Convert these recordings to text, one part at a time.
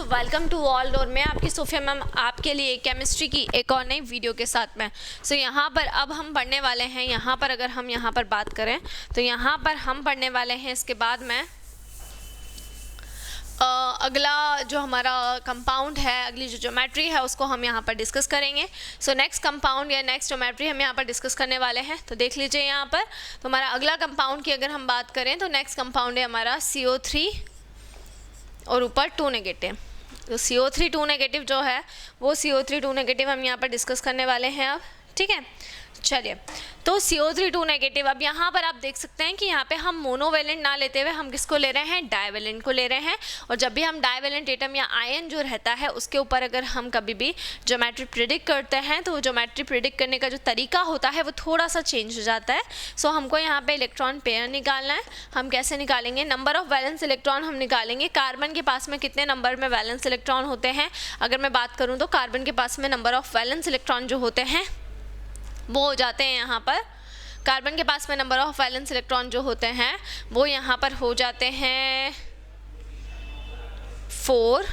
So welcome to all. और मैं आपकी सोफिया मैम आपके लिए केमिस्ट्री की एक और नई वीडियो के साथ में। सो यहाँ पर अब हम पढ़ने वाले हैं, यहाँ पर अगर हम यहाँ पर बात करें तो यहाँ पर हम पढ़ने वाले हैं इसके बाद में अगला जो हमारा कंपाउंड है, अगली जो ज्योमेट्री है उसको हम यहाँ पर डिस्कस करेंगे। सो नेक्स्ट कंपाउंड या नेक्स्ट ज्योमेट्री हम यहाँ पर डिस्कस करने वाले हैं। तो देख लीजिए यहाँ पर, तो हमारा अगला कंपाउंड की अगर हम बात करें तो नेक्स्ट कंपाउंड है हमारा CO3 और ऊपर 2 नेगेटिव। तो CO3 2 नेगेटिव जो है वो CO3 2 नेगेटिव हम यहाँ पर डिस्कस करने वाले हैं अब, ठीक है। चलिए, तो CO3 2 नेगेटिव, अब यहाँ पर आप देख सकते हैं कि यहाँ पे हम मोनोवेलेंट ना लेते हुए हम किसको ले रहे हैं, डाइवेलेंट को ले रहे हैं। और जब भी हम डाइवेलेंट एटम या आयन जो रहता है उसके ऊपर अगर हम कभी भी ज्योमेट्री प्रिडिक्ट करते हैं तो ज्योमेट्री प्रिडिक्ट करने का जो तरीका होता है वो थोड़ा सा चेंज हो जाता है। सो हमको यहाँ पे इलेक्ट्रॉन पेयर निकालना है। हम कैसे निकालेंगे, नंबर ऑफ वैलेंस इलेक्ट्रॉन हम निकालेंगे। कार्बन के पास में कितने नंबर में वैलेंस इलेक्ट्रॉन होते हैं, अगर मैं बात करूँ तो कार्बन के पास में नंबर ऑफ वैलेंस इलेक्ट्रॉन जो होते हैं वो हो जाते हैं यहाँ पर, कार्बन के पास में नंबर ऑफ वैलेंस इलेक्ट्रॉन जो होते हैं वो यहाँ पर हो जाते हैं 4,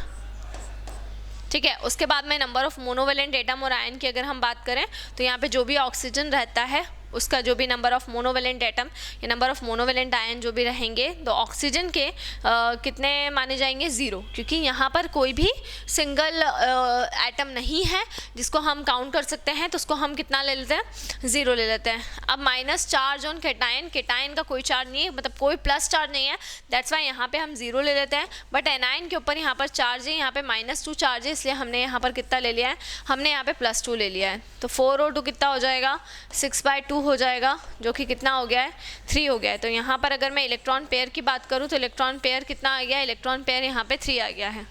ठीक है। उसके बाद में नंबर ऑफ मोनोवेलेंट एटम और आयन की अगर हम बात करें तो यहाँ पे जो भी ऑक्सीजन रहता है उसका जो भी नंबर ऑफ मोनोवेलेंट एटम या नंबर ऑफ मोनोवेलेंट आयन जो भी रहेंगे तो ऑक्सीजन के कितने माने जाएंगे, 0, क्योंकि यहाँ पर कोई भी सिंगल एटम नहीं है जिसको हम काउंट कर सकते हैं। तो उसको हम कितना ले लेते हैं, 0 ले लेते हैं। अब minus charge on cation, cation का कोई चार्ज नहीं है, मतलब कोई प्लस चार्ज नहीं है, दैट्स वाई यहाँ पे हम 0 ले लेते हैं। बट एनायन के ऊपर यहाँ पर चार्ज है, यहाँ पे -2 चार्ज है, इसलिए हमने यहाँ पर कितना ले लिया है, हमने यहाँ पे +2 ले लिया है। तो 4 और 2 कितना हो जाएगा, 6/2 हो जाएगा, जो कि कितना हो गया है, 3 हो गया है। तो यहाँ पर अगर मैं इलेक्ट्रॉन पेयर की बात करूँ तो इलेक्ट्रॉन पेयर कितना आ गया, इलेक्ट्रॉन पेयर यहाँ पे 3 आ गया है।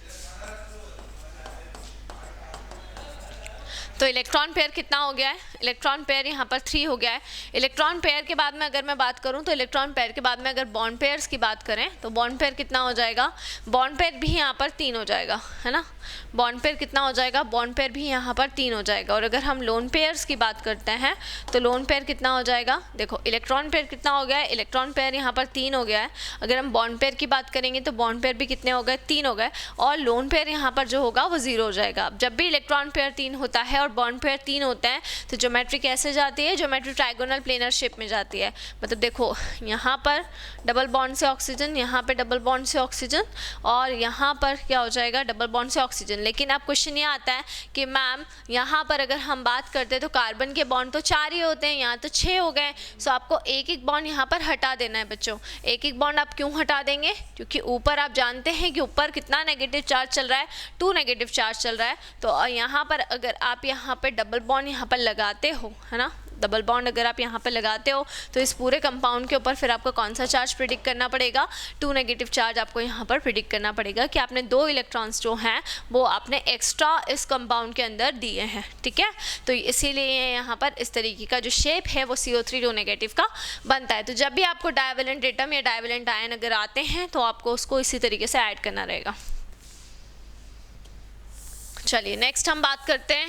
तो इलेक्ट्रॉन पेयर कितना हो गया है, इलेक्ट्रॉन पेयर यहाँ पर 3 हो गया है। इलेक्ट्रॉन पेयर के बाद में अगर मैं बात करूँ तो इलेक्ट्रॉन पेयर के बाद में अगर बॉन्ड पेयर्स की बात करें तो बॉन्ड पेयर कितना हो जाएगा, बॉन्ड पेयर भी यहाँ पर 3 हो जाएगा, है ना। बॉन्ड पेयर कितना हो जाएगा, बॉन्ड पेयर भी यहाँ पर 3 हो जाएगा। और अगर हम लोन पेयर्स की बात करते हैं तो लोन पेयर कितना हो जाएगा, देखो इलेक्ट्रॉन पेयर कितना हो गया है, इलेक्ट्रॉन पेयर यहाँ पर 3 हो गया है। अगर हम बॉन्ड पेयर की बात करेंगे तो बॉन्ड पेयर भी कितने हो गए, 3 हो गए। और लोन पेयर यहाँ पर जो होगा वो 0 हो जाएगा। अब जब भी इलेक्ट्रॉन पेयर 3 होता है और बॉन्ड पेयर 3 होते हैं तो ज्योमेट्री कैसे जाती है, ज्योमेट्री ट्राइगोनल प्लेनर शेप में जाती है। मतलब देखो यहाँ पर डबल बॉन्ड से ऑक्सीजन, यहाँ पे डबल बॉन्ड से ऑक्सीजन, और यहाँ पर क्या हो जाएगा, डबल बॉन्ड से ऑक्सीजन। लेकिन अब क्वेश्चन ये आता है कि मैम यहाँ पर अगर हम बात करते हैं तो कार्बन के बॉन्ड तो 4 ही होते हैं, यहाँ तो 6 हो गए। सो आपको एक एक बॉन्ड यहाँ पर हटा देना है बच्चों। एक एक बॉन्ड आप क्यों हटा देंगे, क्योंकि ऊपर आप जानते हैं कि ऊपर कितना नेगेटिव चार्ज चल रहा है, 2 नेगेटिव चार्ज चल रहा है। तो यहाँ पर अगर आप यहाँ पर डबल बॉन्ड यहाँ पर लगाते हो, है ना, डबल बॉन्ड अगर आप यहाँ पर लगाते हो तो इस पूरे कंपाउंड के ऊपर फिर आपको कौन सा चार्ज प्रिडिक्ट करना पड़ेगा, 2 नेगेटिव चार्ज आपको यहाँ पर प्रिडिक्ट करना पड़ेगा कि आपने 2 इलेक्ट्रॉन्स जो हैं वो आपने एक्स्ट्रा इस कंपाउंड के अंदर दिए हैं, ठीक है। तो इसीलिए यहाँ पर इस तरीके का जो शेप है वो CO3 2 नेगेटिव का बनता है। तो जब भी आपको डाइवेलेंट एटम या डाइवेलेंट आयन अगर आते हैं तो आपको उसको इसी तरीके से ऐड करना रहेगा। चलिए नेक्स्ट हम बात करते हैं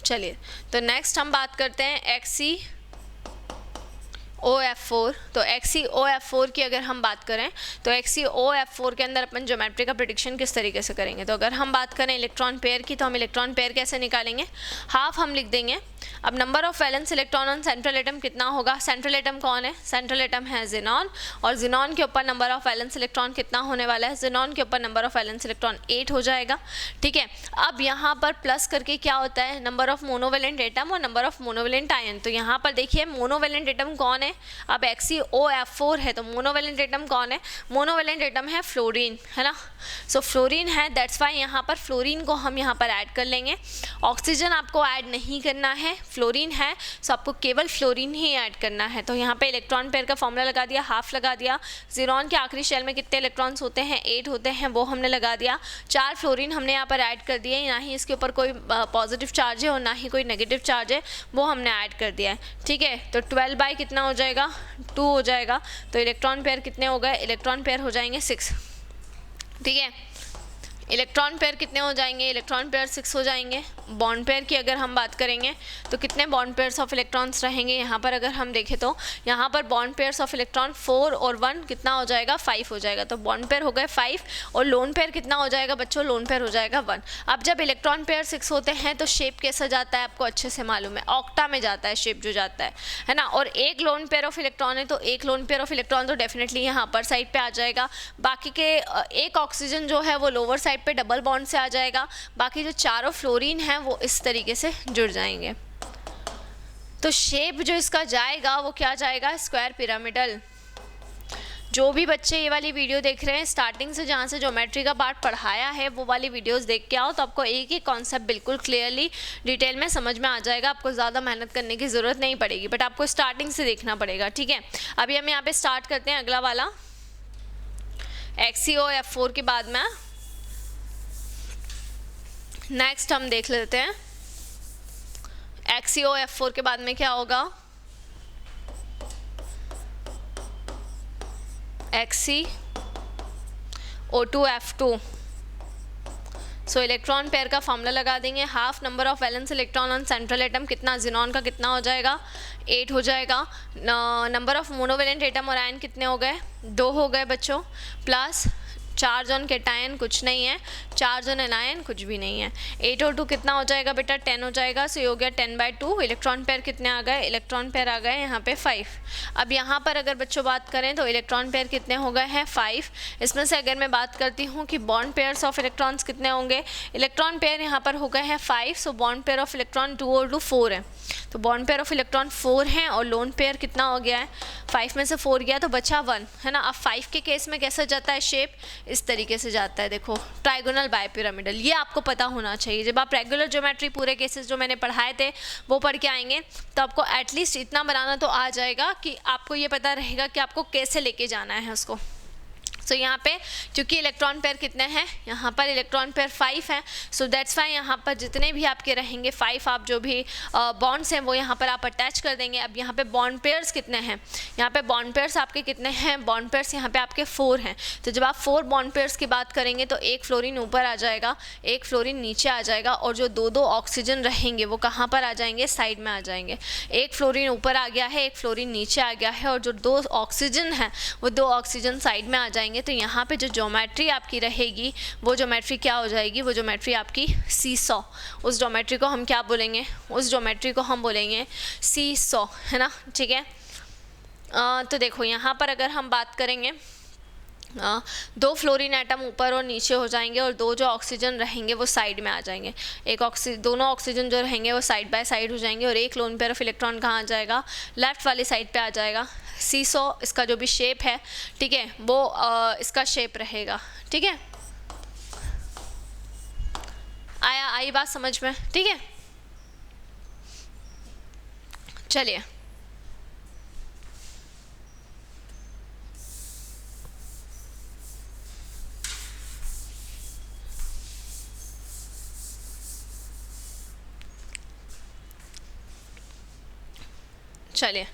चलिए तो नेक्स्ट हम बात करते हैं XeOF4। तो XeOF4 की अगर हम बात करें तो XeOF4 के अंदर अपन ज्योमेट्री का प्रेडिक्शन किस तरीके से करेंगे। तो अगर हम बात करें इलेक्ट्रॉन पेयर की तो हम इलेक्ट्रॉन पेयर कैसे निकालेंगे, हाफ हम लिख देंगे। अब number of valence electron on central atom कितना होगा, सेंट्रल एटम कौन है, सेंट्रल एटम है ज़ीनॉन, और ज़ीनॉन के ऊपर नंबर ऑफ वैलेंस इलेक्ट्रॉन कितना होने वाला है, ज़ीनॉन के ऊपर नंबर ऑफ वैलेंस इलेक्ट्रॉन 8 हो जाएगा, ठीक है। अब यहाँ पर प्लस करके क्या होता है, नंबर ऑफ मोनोवेलेंट एटम और नंबर ऑफ मोनोवेलेंट आयन। तो यहाँ पर देखिए मोनोवेलेंट एटम कौन है, अब XeOF4 है तो मोनोवेलेंट एटम कौन है, मोनोवेलेंट एटम है फ्लोरीन, है ना। सो फ्लोरीन है, दैट्स वाई यहाँ पर फ्लोरीन को हम यहाँ पर ऐड कर लेंगे। ऑक्सीजन आपको ऐड नहीं करना है, फ्लोरीन है, सो आपको केवल फ्लोरीन ही ऐड करना है। तो यहाँ पे इलेक्ट्रॉन पेयर का फॉर्मूला लगा दिया, हाफ लगा दिया। ज़ीनॉन के आखिरी शेल में कितने इलेक्ट्रॉन्स होते हैं, 8 होते हैं, वो हमने लगा दिया। 4 फ्लोरीन हमने यहाँ पर ऐड कर दिए, ना ही इसके ऊपर कोई पॉजिटिव चार्ज है और ना ही कोई नेगेटिव चार्ज है, वो हमने ऐड कर दिया है, ठीक है। तो 12 बाई कितना हो जाएगा, 2 हो जाएगा। तो इलेक्ट्रॉन पेयर कितने हो गए, इलेक्ट्रॉन पेयर हो जाएंगे 6, ठीक है। इलेक्ट्रॉन पेयर कितने हो जाएंगे, इलेक्ट्रॉन पेयर 6 हो जाएंगे। बॉन्ड पेयर की अगर हम बात करेंगे तो कितने बॉन्ड पेयर्स ऑफ इलेक्ट्रॉन्स रहेंगे, यहाँ पर अगर हम देखें तो यहाँ पर बॉन्ड पेयर्स ऑफ इलेक्ट्रॉन 4 और 1 कितना हो जाएगा, 5 हो जाएगा। तो बॉन्ड पेयर हो गए 5 और लोन पेयर कितना हो जाएगा बच्चों, लोन पेयर हो जाएगा 1। अब जब इलेक्ट्रॉन पेयर 6 होते हैं तो शेप कैसा जाता है आपको अच्छे से मालूम है, ऑक्टा में जाता है शेप जो जाता है ना। और एक लोन पेयर ऑफ इलेक्ट्रॉन है तो एक लोन पेयर ऑफ इलेक्ट्रॉन तो डेफिनेटली यहाँ अपर साइड पे आ जाएगा। बाकी के एक ऑक्सीजन जो है वो लोअर साइड पे डबल बॉन्ड से आ जाएगा। बाकी जो चारों फ्लोरीन हैं वो इस तरीके से जुड़ जाएंगे। तो शेप जो इसका जाएगा वो क्या जाएगा, स्क्वायर पिरामिडल। जो भी बच्चे ये वाली वीडियो देख रहे हैं स्टार्टिंग से, जहाँ से ज्योमेट्री का पार्ट पढ़ाया है वो वाली वीडियोस देख के आओ तो आपको एक ही कॉन्सेप्ट बिल्कुल क्लियरली डिटेल में समझ में आ जाएगा। आपको ज़्यादा मेहनत करने की ज़रूरत नहीं पड़ेगी, बट आपको स्टार्टिंग से देखना पड़ेगा, ठीक है। अभी हम यहाँ पे स्टार्ट करते हैं अगला वाला XeO F4 के बाद में नेक्स्ट हम देख लेते हैं XeO F4 के बाद में क्या होगा, XeO2 F2। सो इलेक्ट्रॉन पेयर का फॉर्मूला लगा देंगे, half number of valence electron on central atom कितना, जिनॉन का कितना हो जाएगा, 8 हो जाएगा। नंबर ऑफ मोनोवेलेंट एटम और आयन कितने हो गए, 2 हो गए बच्चों, प्लस चार्ज ऑन कैटायन कुछ नहीं है, चार्ज ऑन एनायन कुछ भी नहीं है। 8 और 2 कितना हो जाएगा बेटा, 10 हो जाएगा। सो ये हो गया 10/2। इलेक्ट्रॉन पेयर कितने आ गए, इलेक्ट्रॉन पेयर आ गए यहाँ पे 5। अब यहाँ पर अगर बच्चों बात करें तो इलेक्ट्रॉन पेयर कितने हो गए हैं, 5। इसमें से अगर मैं बात करती हूँ कि बॉन्ड पेयर्स ऑफ इलेक्ट्रॉन्स कितने होंगे, इलेक्ट्रॉन पेयर यहाँ पर हो गए हैं 5। So bond pair of electron 2 और 2 4 है, तो बॉन्ड पेयर ऑफ इलेक्ट्रॉन 4 हैं और लोन पेयर कितना हो गया है, 5 में से 4 गया तो बचा 1, है ना। अब 5 के केस में कैसा जाता है शेप, इस तरीके से जाता है, देखो ट्राइगोनल बायपिरामिडल। ये आपको पता होना चाहिए, जब आप रेगुलर ज्योमेट्री पूरे केसेस जो मैंने पढ़ाए थे वो पढ़ के आएंगे तो आपको एटलीस्ट इतना बनाना तो आ जाएगा कि आपको ये पता रहेगा कि आपको कैसे लेके जाना है उसको। सो यहाँ पे क्योंकि इलेक्ट्रॉन पेयर कितने हैं, यहाँ पर इलेक्ट्रॉन पेयर 5 हैं, सो दैट्स वाई यहाँ पर जितने भी आपके रहेंगे 5, आप जो भी बॉन्ड्स हैं वो यहाँ पर आप अटैच कर देंगे। अब यहाँ पे बॉन्ड पेयर्स कितने हैं, यहाँ पे बॉन्ड पेयर्स आपके कितने हैं, बॉन्ड पेयर्स यहाँ पे आपके 4 हैं। तो जब आप 4 बॉन्ड पेयर्स की बात करेंगे तो एक फ्लोरीन ऊपर आ जाएगा, एक फ्लोरीन नीचे आ जाएगा, और जो 2 ऑक्सीजन रहेंगे वो कहाँ पर आ जाएंगे, साइड में आ जाएंगे। एक फ्लोरीन ऊपर आ गया है, एक फ्लोरीन नीचे आ गया है, और जो 2 ऑक्सीजन हैं वो 2 ऑक्सीजन साइड में आ जाएंगे। तो यहाँ पे जो ज्योमेट्री आपकी रहेगी वो ज्योमेट्री क्या हो जाएगी, वो ज्योमेट्री आपकी सीसॉ। उस ज्योमेट्री को हम क्या बोलेंगे, उस ज्योमेट्री को हम बोलेंगे सीसॉ, है ना, ठीक है। तो देखो यहाँ पर अगर हम बात करेंगे 2 फ्लोरीन एटम ऊपर और नीचे हो जाएंगे और 2 जो ऑक्सीजन रहेंगे वो साइड में आ जाएंगे। दोनों ऑक्सीजन जो रहेंगे वो साइड बाय साइड हो जाएंगे, और एक लोन पेयर ऑफ इलेक्ट्रॉन कहाँ आ जाएगा, लेफ्ट वाली साइड पे आ जाएगा। सीसो इसका जो भी शेप है, ठीक है, वो इसका शेप रहेगा, ठीक है। आई बात समझ में, ठीक है। चलिए चलिए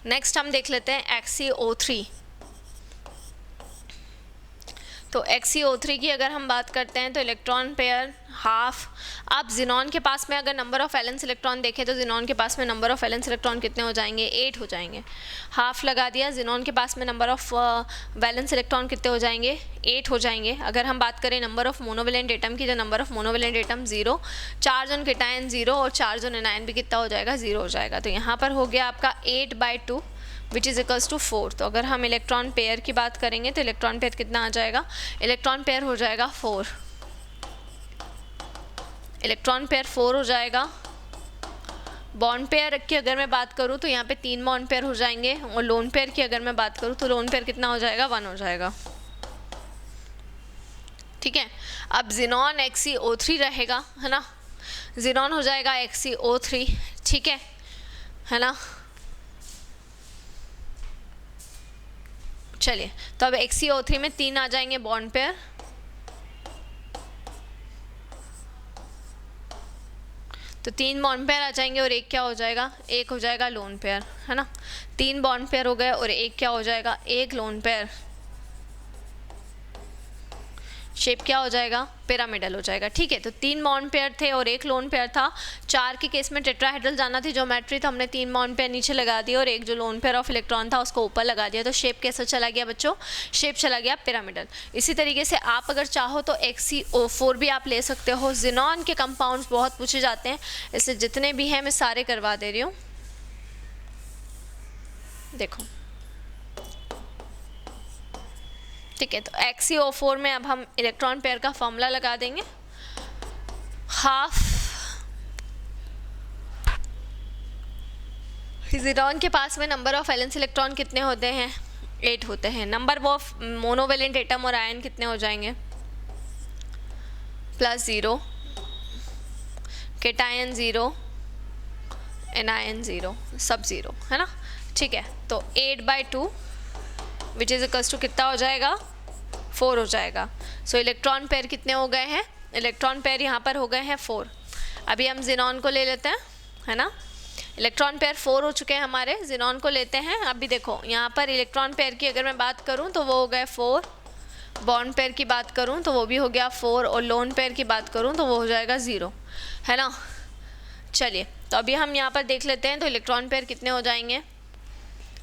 नेक्स्ट हम देख लेते हैं XeO3। तो XeO3 की अगर हम बात करते हैं तो इलेक्ट्रॉन पेयर हाफ। आप जिनॉन के पास में अगर नंबर ऑफ वैलेंस इलेक्ट्रॉन देखें तो जिनॉन के पास में नंबर ऑफ वैलेंस इलेक्ट्रॉन कितने हो जाएंगे, 8 हो जाएंगे। हाफ लगा दिया, जिनॉन के पास में नंबर ऑफ वैलेंस इलेक्ट्रॉन कितने हो जाएंगे, 8 हो जाएंगे। अगर हम बात करें नंबर ऑफ मोनोवेलेंट एटम की, तो number of monovalent atom 0, charge on cation 0, और चार्ज ऑन एनायन भी कितना हो जाएगा, 0 हो जाएगा। तो यहाँ पर हो गया आपका 8/2 विच इज़ इक्वल्स टू 4। तो अगर हम इलेक्ट्रॉन पेयर की बात करेंगे तो इलेक्ट्रॉन पेयर कितना आ जाएगा, इलेक्ट्रॉन पेयर हो जाएगा 4, इलेक्ट्रॉन पेयर 4 हो जाएगा। बॉन्ड पेयर की अगर मैं बात करूँ तो यहाँ पे 3 बॉन्ड पेयर हो जाएंगे, और लोन पेयर की अगर मैं बात करूँ तो लोन पेयर कितना हो जाएगा, 1 हो जाएगा, ठीक है। अब जिनॉन XeO3 रहेगा, है ना, जिनॉन हो जाएगा XeO3, ठीक है ना। चलिए तो अब XeO3 में 3 आ जाएंगे बॉन्ड पेयर, तो 3 बॉन्ड पेयर आ जाएंगे और एक क्या हो जाएगा, एक हो जाएगा लोन पेयर, है ना। 3 बॉन्ड पेयर हो गए और एक क्या हो जाएगा, एक लोन पेयर। शेप क्या हो जाएगा, पिरामिडल हो जाएगा। ठीक है, तो 3 बॉन्ड पेयर थे और एक लोन पेयर था। 4 के केस में टेट्राहेड्रल जाना थी ज्योमेट्री, तो हमने 3 बॉन्ड पेयर नीचे लगा दिया और एक जो लोन पेयर ऑफ इलेक्ट्रॉन था उसको ऊपर लगा दिया। तो शेप कैसा चला गया बच्चों, शेप चला गया पिरामिडल। इसी तरीके से आप अगर चाहो तो XeO4 भी आप ले सकते हो। जिनॉन के कंपाउंड्स बहुत पूछे जाते हैं, इसलिए जितने भी हैं मैं सारे करवा दे रही हूँ। देखो ठीक है, तो XeO4 में अब हम इलेक्ट्रॉन पेयर का फॉर्मूला लगा देंगे। हाफ जिनॉन के पास में नंबर ऑफ वैलेंस इलेक्ट्रॉन कितने होते हैं, 8 होते हैं। नंबर ऑफ मोनोवेलेंट एटम और आयन कितने हो जाएंगे, +0, केटायन 0, एनायन 0, सब 0, है ना। ठीक है, तो 8/2 विच इज इक्वल्स टू कितना हो जाएगा, 4 हो जाएगा। सो इलेक्ट्रॉन पेयर कितने हो गए हैं, इलेक्ट्रॉन पेयर यहाँ पर हो गए हैं 4। अभी हम जिनॉन को ले लेते हैं, है ना। इलेक्ट्रॉन पेयर 4 हो चुके हैं हमारे, जिनॉन को लेते हैं। अभी देखो यहाँ पर इलेक्ट्रॉन पेयर की अगर मैं बात करूँ तो वो हो गए 4, बॉन्ड पेयर की बात करूँ तो वो भी हो गया 4, और लोन पेयर की बात करूँ तो वो हो जाएगा 0, है ना। चलिए, तो अभी हम यहाँ पर देख लेते हैं, तो इलेक्ट्रॉन पेयर कितने हो जाएंगे,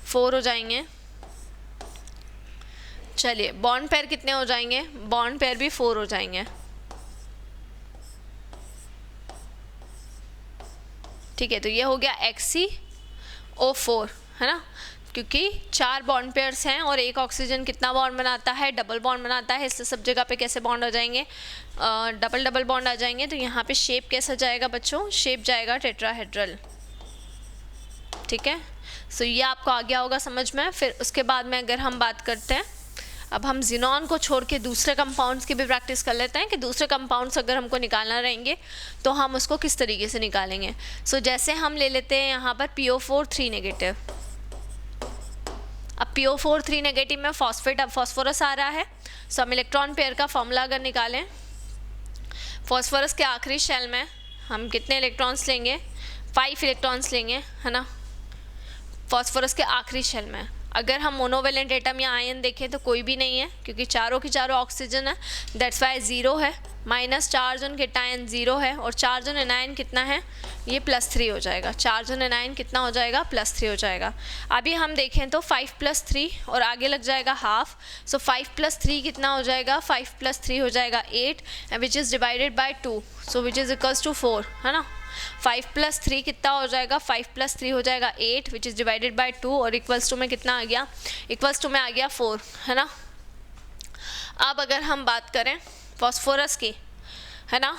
4 हो जाएंगे। चलिए, बॉन्ड पेयर कितने हो जाएंगे, बॉन्ड पेयर भी 4 हो जाएंगे। ठीक है, तो ये हो गया XeO4, है ना, क्योंकि 4 बॉन्ड पेयर्स हैं और एक ऑक्सीजन कितना बॉन्ड बनाता है, डबल बॉन्ड बनाता है। इससे सब जगह पे कैसे बॉन्ड आ जाएंगे, डबल डबल बॉन्ड आ जाएंगे। तो यहाँ पे शेप कैसा जाएगा बच्चों, शेप जाएगा टेट्राहेड्रल। ठीक है, सो ये आपको आ गया होगा समझ में। फिर उसके बाद में अगर हम बात करते हैं, अब हम जिनॉन को छोड़ के दूसरे कंपाउंड्स की भी प्रैक्टिस कर लेते हैं कि दूसरे कंपाउंड्स अगर हमको निकालना रहेंगे तो हम उसको किस तरीके से निकालेंगे। सो जैसे हम ले लेते हैं यहाँ पर PO4 3 नेगेटिव। अब PO4 3 नेगेटिव में फॉस्फेट, अब फॉस्फोरस आ रहा है। सो हम इलेक्ट्रॉन पेयर का फॉर्मूला अगर निकालें, फॉस्फोरस के आखिरी शेल में हम कितने इलेक्ट्रॉन्स लेंगे, 5 इलेक्ट्रॉन्स लेंगे, है ना, फॉस्फोरस के आखिरी शेल में। अगर हम मोनोवेलेंट एटम या आयन देखें तो कोई भी नहीं है, क्योंकि चारों की चारों ऑक्सीजन है, दैट्स वाई 0 है। माइनस चार्ज ऑन केटायन 0 है, और चार्ज ऑन एनायन कितना है, ये +3 हो जाएगा। चार्ज ऑन एनायन कितना हो जाएगा, +3 हो जाएगा। अभी हम देखें तो 5 + 3 और आगे लग जाएगा हाफ। सो 5 + 3 कितना हो जाएगा, 5 + 3 हो जाएगा 8, which is divided by 2, so which is equals to 4, है ना। 5 + 3 कितना हो जाएगा, 5 + 3 हो जाएगा 8, विच इज़ डिवाइडेड बाई 2, और इक्वल्स टू में कितना आ गया, इक्वल्स टू में आ गया 4, है ना। अब अगर हम बात करें फॉस्फोरस की, है ना,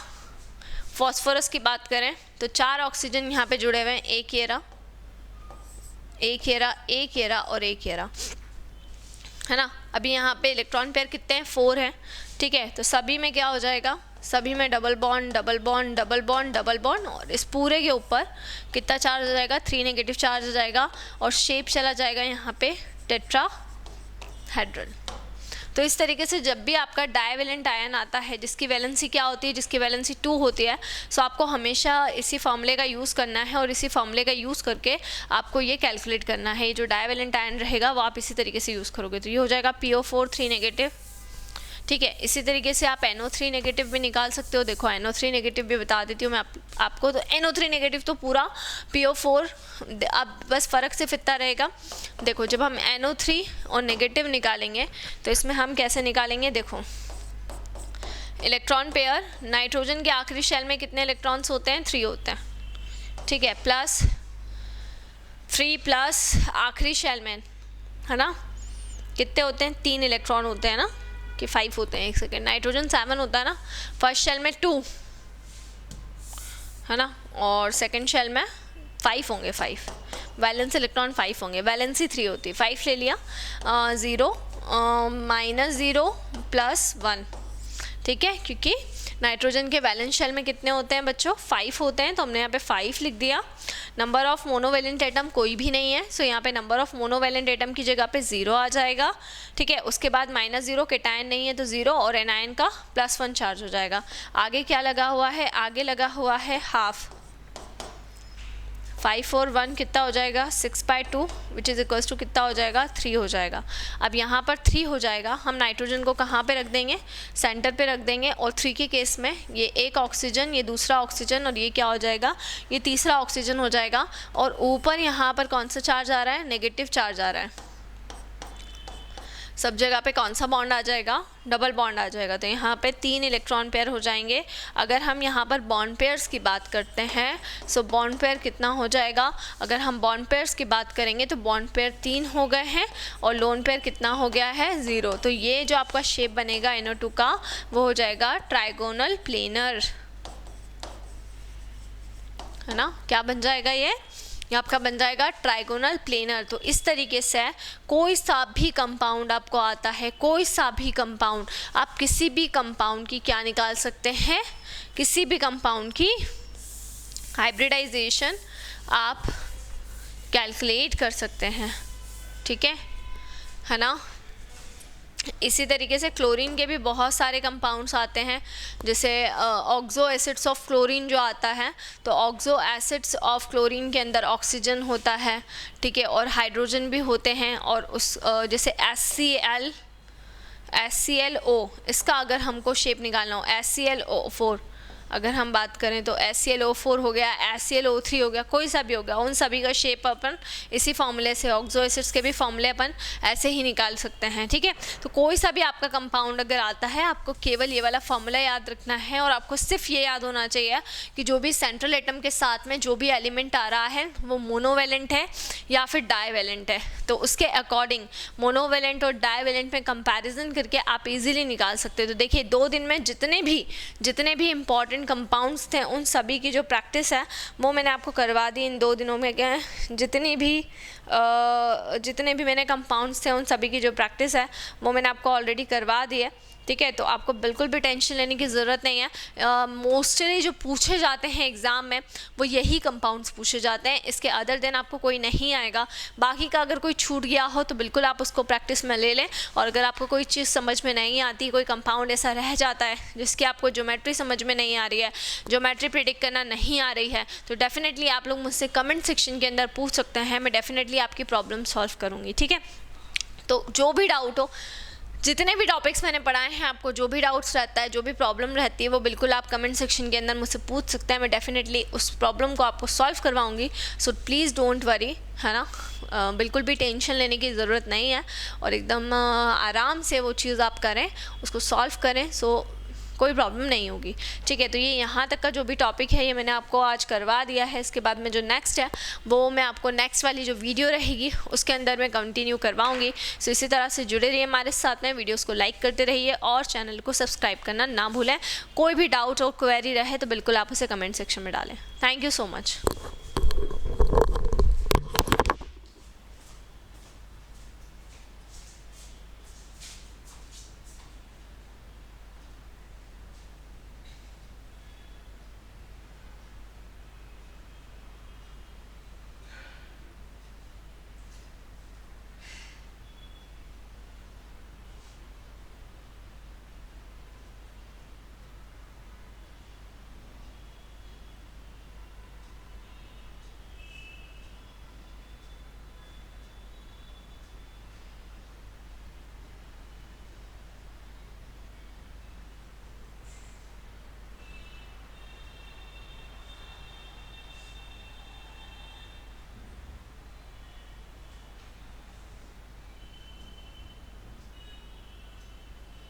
फॉस्फोरस की बात करें तो 4 ऑक्सीजन यहाँ पे जुड़े हुए हैं, एक ये रहा, एक ये रहा, एक ये रहा और एक ये रहा, है ना। अभी यहाँ पे इलेक्ट्रॉन पेयर कितने हैं, 4 हैं। ठीक है, तो सभी में क्या हो जाएगा, सभी में double bond double bond double bond double bond, और इस पूरे के ऊपर कितना चार्ज हो जाएगा, 3 नेगेटिव चार्ज हो जाएगा, और शेप चला जाएगा यहाँ पे टेट्राहेड्रल। तो इस तरीके से जब भी आपका डाइवेलेंट आयन आता है जिसकी वैलेंसी क्या होती है, जिसकी वैलेंसी 2 होती है, सो आपको हमेशा इसी फॉर्मूले का यूज़ करना है, और इसी फॉर्मूले का यूज़ करके आपको ये कैलकुलेट करना है। ये जो डाइवेलेंट आयन रहेगा वो आप इसी तरीके से यूज़ करोगे, तो ये हो जाएगा PO4 3 नेगेटिव। ठीक है, इसी तरीके से आप NO3 नेगेटिव भी निकाल सकते हो। देखो NO3 नेगेटिव भी बता देती हूँ मैं आपको। तो NO3 नेगेटिव तो पूरा PO4, अब बस फ़र्क सिर्फ इतना रहेगा। देखो जब हम NO3 और नेगेटिव निकालेंगे तो इसमें हम कैसे निकालेंगे, देखो इलेक्ट्रॉन पेयर, नाइट्रोजन के आखिरी शेल में कितने इलेक्ट्रॉन्स होते हैं, 3 होते हैं। ठीक है, +3 प्लस आखिरी शेल में, है ना, कितने होते हैं, 3 इलेक्ट्रॉन होते हैं ना, कि 5 होते हैं, एक सेकेंड, नाइट्रोजन 7 होता है ना, फर्स्ट शेल में 2, है ना, और सेकंड शेल में 5 होंगे, 5 वैलेंस इलेक्ट्रॉन 5 होंगे, वैलेंसी 3 होती है, 5 ले लिया, 0 -0 +1। ठीक है, क्योंकि नाइट्रोजन के वैलेंस शेल में कितने होते हैं बच्चों, 5 होते हैं, तो हमने यहाँ पे 5 लिख दिया। नंबर ऑफ मोनोवेलेंट एटम कोई भी नहीं है, सो यहाँ पे नंबर ऑफ मोनोवेलेंट एटम की जगह पे 0 आ जाएगा। ठीक है, उसके बाद -0, केटायन नहीं है तो 0, और एनायन का +1 चार्ज हो जाएगा। आगे क्या लगा हुआ है, आगे लगा हुआ है हाफ। 5 और 1 कितना हो जाएगा 6/2 विच इज़ इक्वल्स टू कितना हो जाएगा 3 हो जाएगा। अब यहाँ पर 3 हो जाएगा, हम नाइट्रोजन को कहाँ पे रख देंगे, सेंटर पे रख देंगे। और 3 के केस में ये एक ऑक्सीजन, ये दूसरा ऑक्सीजन और ये क्या हो जाएगा, ये तीसरा ऑक्सीजन हो जाएगा। और ऊपर यहाँ पर कौन सा चार्ज आ रहा है, नेगेटिव चार्ज आ रहा है। सब जगह पे कौन सा बॉन्ड आ जाएगा, डबल बॉन्ड आ जाएगा। तो यहाँ पे 3 इलेक्ट्रॉन पेयर हो जाएंगे। अगर हम यहाँ पर बॉन्ड पेयर्स की बात करते हैं, सो बॉन्ड पेयर कितना हो जाएगा, अगर हम बॉन्ड पेयर्स की बात करेंगे तो बॉन्ड पेयर 3 हो गए हैं और लोन पेयर कितना हो गया है 0। तो ये जो आपका शेप बनेगा NO2 का वो हो जाएगा ट्राइगोनल प्लेनर, है ना। क्या बन जाएगा ये आपका बन जाएगा ट्राइगोनल प्लेनर। तो इस तरीके से कोई सा भी कंपाउंड आपको आता है, कोई सा भी कंपाउंड, आप किसी भी कंपाउंड की क्या निकाल सकते हैं, किसी भी कंपाउंड की हाइब्रिडाइजेशन आप कैलकुलेट कर सकते हैं, ठीक है ना। इसी तरीके से क्लोरीन के भी बहुत सारे कंपाउंड्स आते हैं, जैसे ऑक्सो एसिड्स ऑफ क्लोरीन जो आता है, तो ऑक्सो एसिड्स ऑफ क्लोरीन के अंदर ऑक्सीजन होता है, ठीक है, और हाइड्रोजन भी होते हैं। और उस जैसे HClO, इसका अगर हमको शेप निकालना हो, HClO4 अगर हम बात करें तो HClO4 हो गया, HClO3 हो गया, कोई सा भी हो गया, उन सभी का शेप अपन इसी फॉर्मूले से, ऑक्सो एसिड्स के भी फॉर्मूले अपन ऐसे ही निकाल सकते हैं, ठीक है। तो कोई सा भी आपका कंपाउंड अगर आता है, आपको केवल ये वाला फॉर्मूला याद रखना है और आपको सिर्फ ये याद होना चाहिए कि जो भी सेंट्रल एटम के साथ में जो भी एलिमेंट आ रहा है वो मोनोवेलेंट है या फिर डाईवेलेंट है। तो उसके अकॉर्डिंग मोनोवेलेंट और डाईवेलेंट में कंपैरिजन करके आप इजीली निकाल सकते हो। तो देखिए 2 दिन में जितने भी इंपॉर्टेंट कंपाउंड्स थे उन सभी की जो प्रैक्टिस है वो मैंने आपको करवा दी इन 2 दिनों में। क्या है, जितने भी मैंने कंपाउंड्स थे उन सभी की जो प्रैक्टिस है वो मैंने आपको ऑलरेडी करवा दी है, ठीक है। तो आपको बिल्कुल भी टेंशन लेने की ज़रूरत नहीं है। मोस्टली जो पूछे जाते हैं एग्ज़ाम में वो यही कंपाउंड्स पूछे जाते हैं, इसके अदर दिन आपको कोई नहीं आएगा। बाकी का अगर कोई छूट गया हो तो बिल्कुल आप उसको प्रैक्टिस में ले लें। और अगर आपको कोई चीज़ समझ में नहीं आती, कोई कंपाउंड ऐसा रह जाता है जिसकी आपको ज्योमेट्री समझ में नहीं आ रही है, ज्योमेट्री प्रिडिक्ट करना नहीं आ रही है, तो डेफिनेटली आप लोग मुझसे कमेंट सेक्शन के अंदर पूछ सकते हैं, मैं डेफिनेटली आपकी प्रॉब्लम सॉल्व करूँगी, ठीक है। तो जो भी डाउट हो, जितने भी टॉपिक्स मैंने पढ़ाए हैं, आपको जो भी डाउट्स रहता है, जो भी प्रॉब्लम रहती है, वो बिल्कुल आप कमेंट सेक्शन के अंदर मुझसे पूछ सकते हैं। मैं डेफिनेटली उस प्रॉब्लम को आपको सॉल्व करवाऊंगी। सो प्लीज़ डोंट वरी, है ना। बिल्कुल भी टेंशन लेने की ज़रूरत नहीं है और एकदम आराम से वो चीज़ आप करें, उसको सॉल्व करें, सो कोई प्रॉब्लम नहीं होगी, ठीक है। तो ये यहाँ तक का जो भी टॉपिक है ये मैंने आपको आज करवा दिया है। इसके बाद में जो नेक्स्ट है वो मैं आपको नेक्स्ट वाली जो वीडियो रहेगी उसके अंदर मैं कंटिन्यू करवाऊंगी। सो इसी तरह से जुड़े रहिए हमारे साथ में, वीडियोस को लाइक करते रहिए और चैनल को सब्सक्राइब करना ना भूलें। कोई भी डाउट और क्वेरी रहे तो बिल्कुल आप उसे कमेंट सेक्शन में डालें। Thank you so much.